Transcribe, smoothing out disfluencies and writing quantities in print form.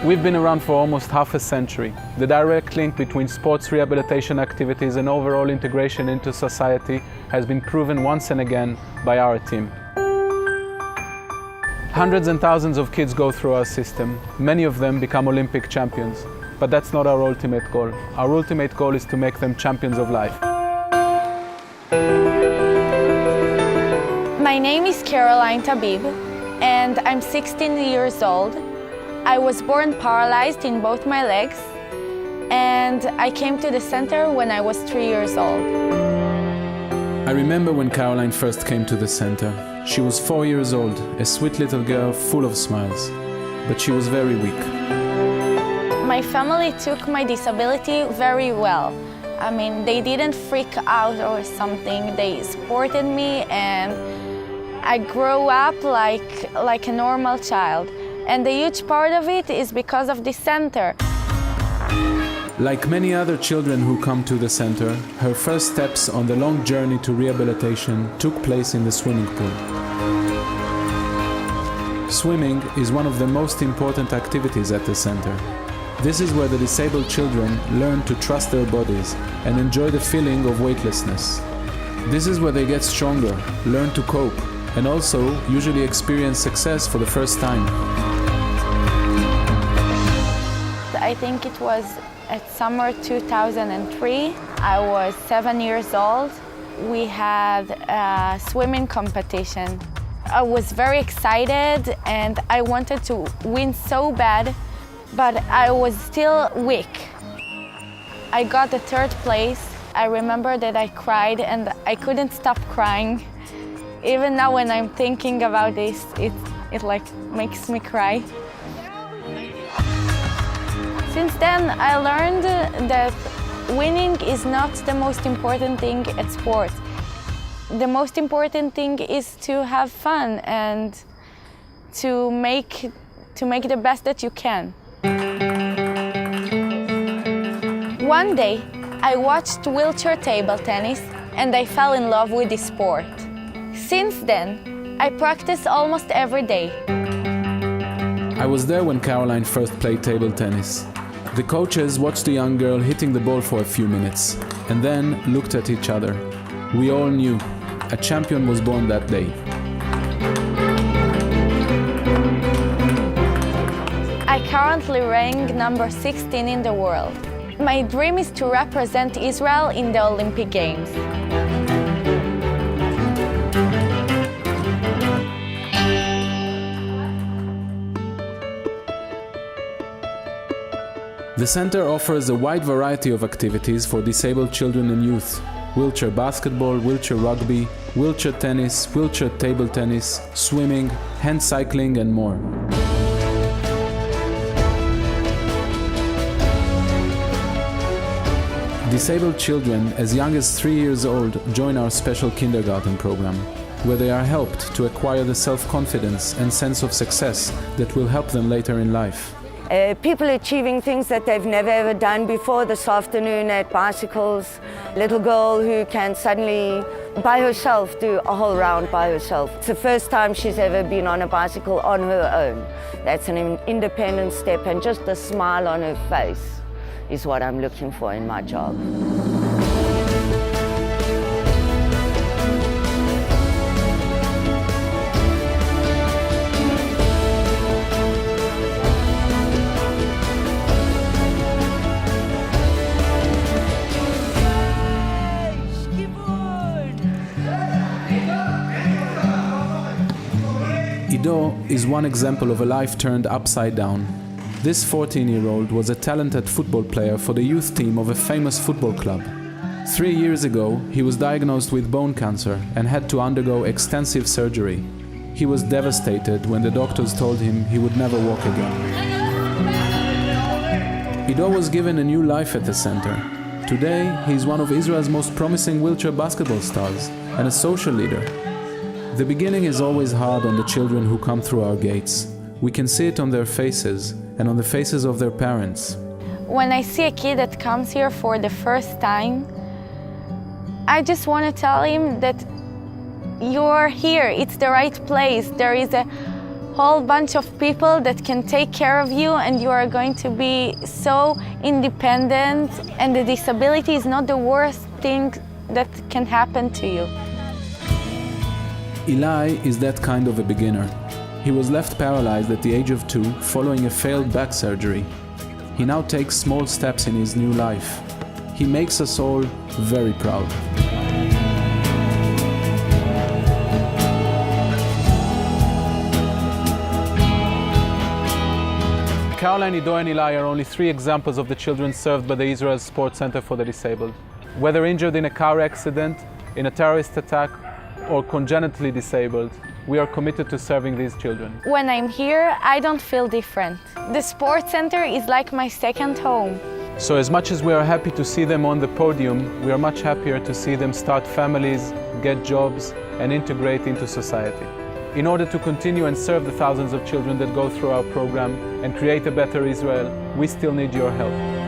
We've been around for almost half a century. The direct link between sports rehabilitation activities and overall integration into society has been proven once and again by our team. Hundreds and thousands of kids go through our system. Many of them become Olympic champions. But that's not our ultimate goal. Our ultimate goal is to make them champions of life. My name is Caroline Tabib, and I'm 16 years old. I was born paralyzed in both my legs, and I came to the center when I was 3 years old. I remember when Caroline first came to the center. She was 4 years old, a sweet little girl full of smiles, but she was very weak. My family took my disability very well. I mean, they didn't freak out or something. They supported me, and I grew up like a normal child. And the huge part of it is because of the center. Like many other children who come to the center, her first steps on the long journey to rehabilitation took place in the swimming pool. Swimming is one of the most important activities at the center. This is where the disabled children learn to trust their bodies and enjoy the feeling of weightlessness. This is where they get stronger, learn to cope, and also usually experience success for the first time. I think it was at summer 2003. I was 7 years old. We had a swimming competition. I was very excited and I wanted to win so bad, but I was still weak. I got the third place. I remember that I cried and I couldn't stop crying. Even now when I'm thinking about this, it like makes me cry. Since then, I learned that winning is not the most important thing at sport. The most important thing is to have fun and to make the best that you can. One day, I watched wheelchair table tennis and I fell in love with this sport. Since then, I practice almost every day. I was there when Caroline first played table tennis. The coaches watched the young girl hitting the ball for a few minutes and then looked at each other. We all knew a champion was born that day. I currently rank number 16 in the world. My dream is to represent Israel in the Olympic Games. The center offers a wide variety of activities for disabled children and youth. Wheelchair basketball, wheelchair rugby, wheelchair tennis, wheelchair table tennis, swimming, hand cycling and more. Disabled children as young as 3 years old join our special kindergarten program, where they are helped to acquire the self-confidence and sense of success that will help them later in life. People achieving things that they've never ever done before. This afternoon at bicycles, little girl who can suddenly by herself do a whole round by herself. It's the first time she's ever been on a bicycle on her own. That's an independent step, and just a smile on her face is what I'm looking for in my job. Ido is one example of a life turned upside down. This 14-year-old was a talented football player for the youth team of a famous football club. 3 years ago, he was diagnosed with bone cancer and had to undergo extensive surgery. He was devastated when the doctors told him he would never walk again. Ido was given a new life at the center. Today, he is one of Israel's most promising wheelchair basketball stars and a social leader. The beginning is always hard on the children who come through our gates. We can see it on their faces and on the faces of their parents. When I see a kid that comes here for the first time, I just want to tell him that you're here, it's the right place. There is a whole bunch of people that can take care of you, and you are going to be so independent, and the disability is not the worst thing that can happen to you. Eli is that kind of a beginner. He was left paralyzed at the age of 2 following a failed back surgery. He now takes small steps in his new life. He makes us all very proud. Caroline, Ido and Eli are only 3 examples of the children served by the Israel Sports Center for the Disabled. Whether injured in a car accident, in a terrorist attack, or congenitally disabled, we are committed to serving these children. When I'm here, I don't feel different. The sports center is like my second home. So as much as we are happy to see them on the podium, we are much happier to see them start families, get jobs, and integrate into society. In order to continue and serve the thousands of children that go through our program and create a better Israel, we still need your help.